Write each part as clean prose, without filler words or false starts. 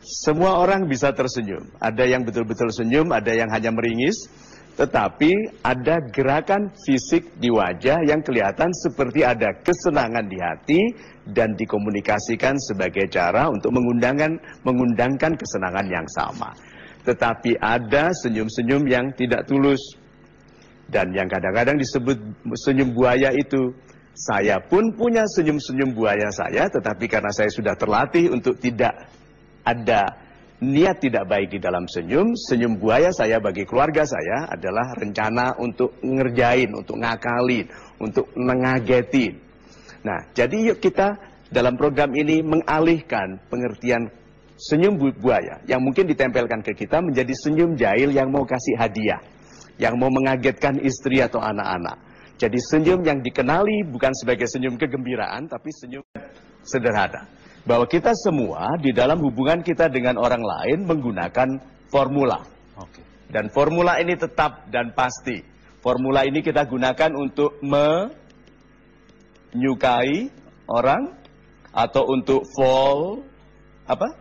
Semua orang bisa tersenyum. Ada yang betul-betul senyum, ada yang hanya meringis. Tetapi ada gerakan fisik di wajah yang kelihatan seperti ada kesenangan di hati dan dikomunikasikan sebagai cara untuk mengundangkan kesenangan yang sama. Tetapi ada senyum-senyum yang tidak tulus. Dan yang kadang-kadang disebut senyum buaya itu. Saya pun punya senyum-senyum buaya saya, tetapi karena saya sudah terlatih untuk tidak ada niat tidak baik di dalam senyum, senyum buaya saya bagi keluarga saya adalah rencana untuk ngerjain, untuk ngakalin, untuk mengagetin. Nah, jadi yuk kita dalam program ini mengalihkan pengertian senyum buaya yang mungkin ditempelkan ke kita menjadi senyum jahil yang mau kasih hadiah, yang mau mengagetkan istri atau anak-anak. Jadi senyum yang dikenali bukan sebagai senyum kegembiraan, tapi senyum sederhana. Bahwa kita semua di dalam hubungan kita dengan orang lain menggunakan formula. Dan formula ini tetap dan pasti. Formula ini kita gunakan untuk menyukai orang atau untuk fall apa?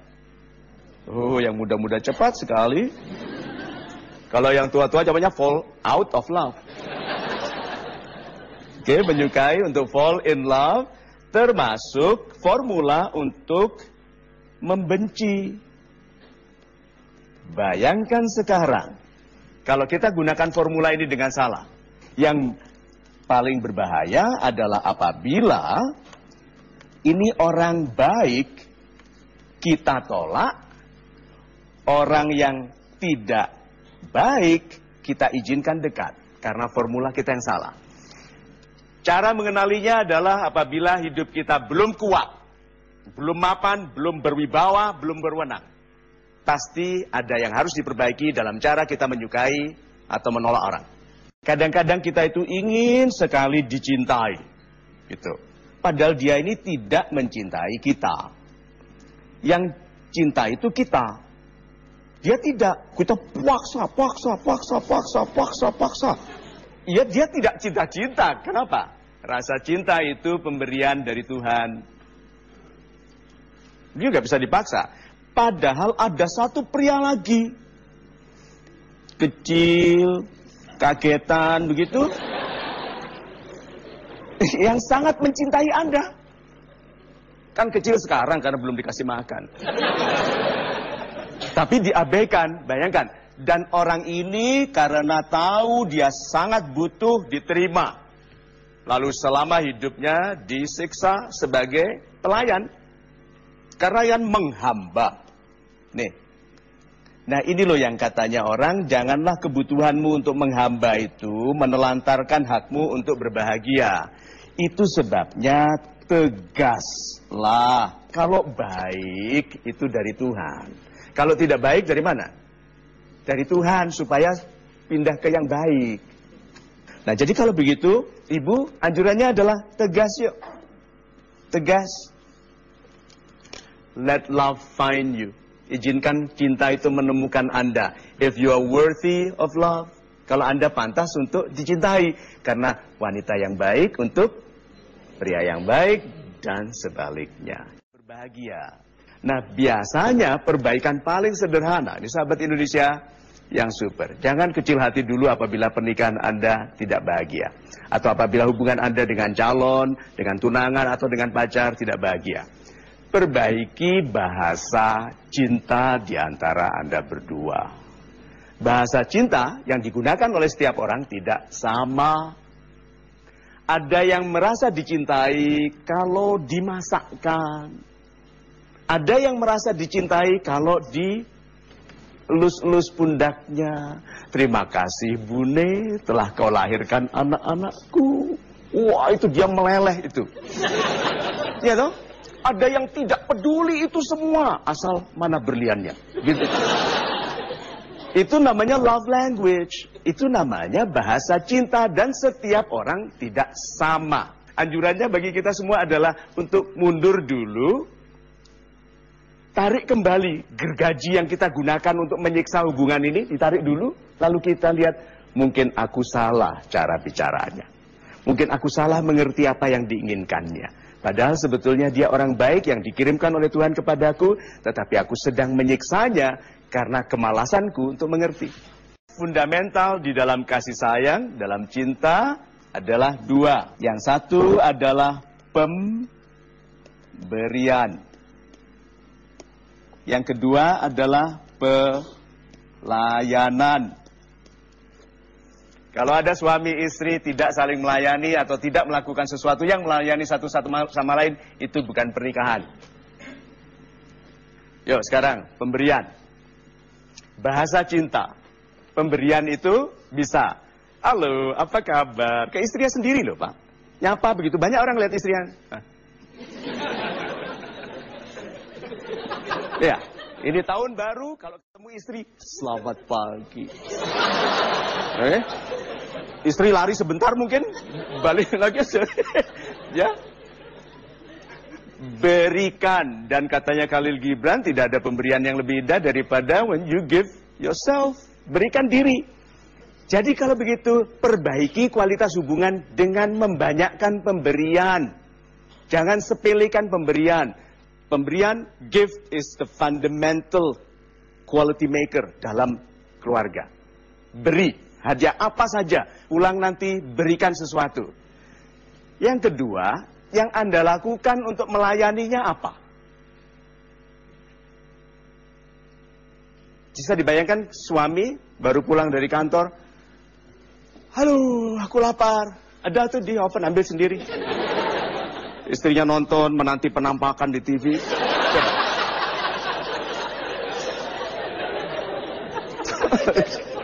Oh, yang muda-muda cepat sekali. Kalau yang tua-tua jawabannya fall out of love. Oke, menyukai untuk fall in love. Termasuk formula untuk membenci. Bayangkan sekarang, kalau kita gunakan formula ini dengan salah. Yang paling berbahaya adalah apabila ini orang baik, kita tolak. Orang yang tidak baik, kita izinkan dekat. Karena formula kita yang salah. Cara mengenalinya adalah apabila hidup kita belum kuat, belum mapan, belum berwibawa, belum berwenang. Pasti ada yang harus diperbaiki dalam cara kita menyukai atau menolak orang. Kadang-kadang kita itu ingin sekali dicintai. Gitu. Padahal dia ini tidak mencintai kita. Yang cinta itu kita. Dia tidak. Kita paksa. Ya, dia tidak cinta-cinta. Kenapa? Rasa cinta itu pemberian dari Tuhan. Dia nggak bisa dipaksa. Padahal ada satu pria lagi. Kecil, kagetan, begitu. Yang sangat mencintai Anda. Kan kecil sekarang karena belum dikasih makan. Tapi diabaikan, bayangkan. Dan orang ini karena tahu dia sangat butuh diterima. Lalu selama hidupnya disiksa sebagai pelayan. Karena yang menghamba. Nih. Nah ini loh yang katanya orang, janganlah kebutuhanmu untuk menghamba itu menelantarkan hakmu untuk berbahagia. Itu sebabnya tegaslah. Kalau baik itu dari Tuhan. Kalau tidak baik dari mana? Dari Tuhan supaya pindah ke yang baik. Nah jadi kalau begitu, ibu anjurannya adalah tegas yuk. Tegas. Let love find you. Izinkan cinta itu menemukan Anda. If you are worthy of love. Kalau Anda pantas untuk dicintai. Karena wanita yang baik untuk pria yang baik dan sebaliknya. Berbahagia. Nah biasanya perbaikan paling sederhana. Ini sahabat Indonesia yang super. Jangan kecil hati dulu apabila pernikahan Anda tidak bahagia. Atau apabila hubungan Anda dengan calon, dengan tunangan, atau dengan pacar tidak bahagia. Perbaiki bahasa cinta di antara Anda berdua. Bahasa cinta yang digunakan oleh setiap orang tidak sama. Ada yang merasa dicintai kalau dimasakkan. Ada yang merasa dicintai kalau elus-elus pundaknya. Terima kasih Bune telah kau lahirkan anak-anakku. Wah itu dia meleleh itu. Ya toh? Ada yang tidak peduli itu semua. Asal mana berliannya. Gitu. Itu namanya love language. Itu namanya bahasa cinta. Dan setiap orang tidak sama. Anjurannya bagi kita semua adalah untuk mundur dulu. Tarik kembali gergaji yang kita gunakan untuk menyiksa hubungan ini, ditarik dulu, lalu kita lihat, mungkin aku salah cara bicaranya. Mungkin aku salah mengerti apa yang diinginkannya. Padahal sebetulnya dia orang baik yang dikirimkan oleh Tuhan kepadaku, tetapi aku sedang menyiksanya karena kemalasanku untuk mengerti. Fundamental di dalam kasih sayang, dalam cinta adalah dua. Yang satu adalah pemberian. Yang kedua adalah pelayanan. Kalau ada suami istri tidak saling melayani atau tidak melakukan sesuatu yang melayani satu sama lain, itu bukan pernikahan. Yuk sekarang, pemberian. Bahasa cinta. Pemberian itu bisa, halo, apa kabar? Ke istrinya sendiri loh Pak. Nyapa begitu, banyak orang lihat istrinya. Ya, ini tahun baru, kalau ketemu istri, selamat pagi. Istri lari sebentar mungkin, balik lagi ya. Berikan, dan katanya Khalil Gibran, tidak ada pemberian yang lebih indah daripada when you give yourself. Berikan diri. Jadi kalau begitu, perbaiki kualitas hubungan dengan membanyakkan pemberian. Jangan sepelekan pemberian. Pemberian, gift is the fundamental quality maker dalam keluarga. Beri. Hadiah apa saja, ulang nanti berikan sesuatu. Yang kedua, yang Anda lakukan untuk melayaninya apa? Bisa dibayangkan suami baru pulang dari kantor. Halo, aku lapar. Ada tuh di oven, ambil sendiri. Istrinya nonton, menanti penampakan di TV. Coba.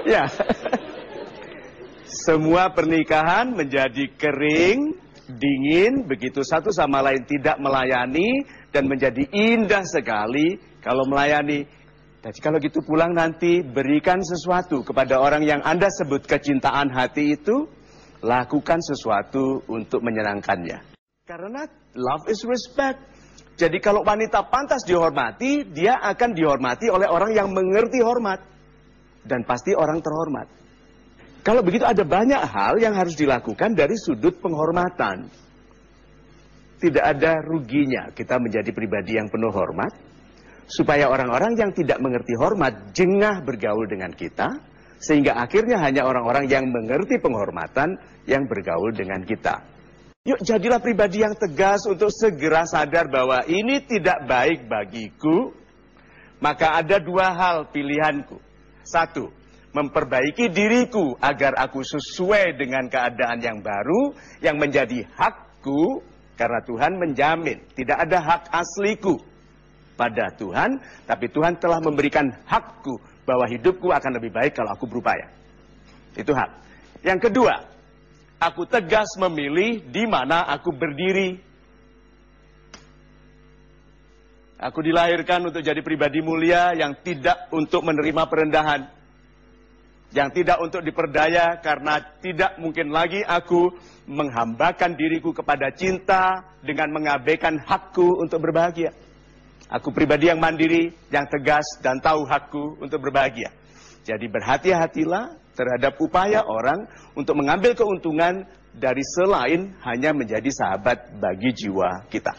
Ya. Semua pernikahan menjadi kering, dingin, begitu satu sama lain tidak melayani, dan menjadi indah sekali kalau melayani. Jadi kalau gitu pulang nanti, berikan sesuatu kepada orang yang Anda sebut kecintaan hati itu, lakukan sesuatu untuk menyenangkannya. Karena love is respect. Jadi kalau wanita pantas dihormati, dia akan dihormati oleh orang yang mengerti hormat. Dan pasti orang terhormat. Kalau begitu ada banyak hal yang harus dilakukan dari sudut penghormatan. Tidak ada ruginya kita menjadi pribadi yang penuh hormat, supaya orang-orang yang tidak mengerti hormat jengah bergaul dengan kita, sehingga akhirnya hanya orang-orang yang mengerti penghormatan yang bergaul dengan kita. Yuk jadilah pribadi yang tegas untuk segera sadar bahwa ini tidak baik bagiku, maka ada dua hal pilihanku. Satu, memperbaiki diriku agar aku sesuai dengan keadaan yang baru, yang menjadi hakku, karena Tuhan menjamin tidak ada hak asliku pada Tuhan, tapi Tuhan telah memberikan hakku bahwa hidupku akan lebih baik kalau aku berupaya. Itu hak. Yang kedua, aku tegas memilih di mana aku berdiri. Aku dilahirkan untuk jadi pribadi mulia yang tidak untuk menerima perendahan. Yang tidak untuk diperdaya, karena tidak mungkin lagi aku menghambakan diriku kepada cinta dengan mengabaikan hakku untuk berbahagia. Aku pribadi yang mandiri, yang tegas dan tahu hakku untuk berbahagia. Jadi berhati-hatilah terhadap upaya orang untuk mengambil keuntungan dari selain hanya menjadi sahabat bagi jiwa kita.